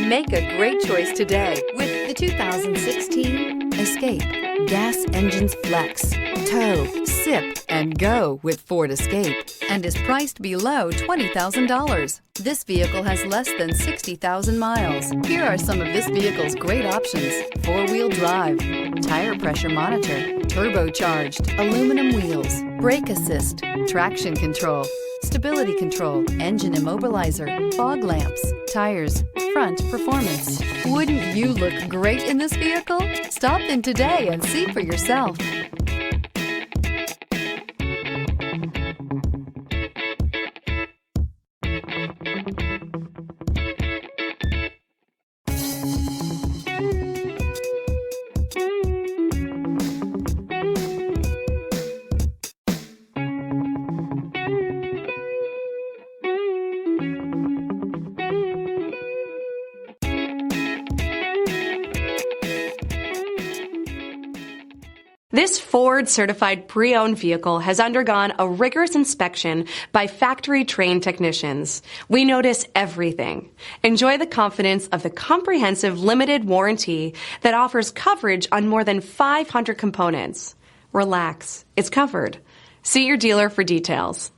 Make a great choice today with the 2016 Escape. Gas engines flex, tow, sip, and go with Ford Escape, and is priced below $20,000. This vehicle has less than 60,000 miles. Here are some of this vehicle's great options: four-wheel drive, tire pressure monitor, turbocharged, aluminum wheels, brake assist, traction control, stability control, engine immobilizer, fog lamps, tires, front performance. Wouldn't you look great in this vehicle? Stop in today and see for yourself. This Ford Certified Pre-Owned vehicle has undergone a rigorous inspection by factory-trained technicians. We notice everything. Enjoy the confidence of the comprehensive limited warranty that offers coverage on more than 500 components. Relax, it's covered. See your dealer for details.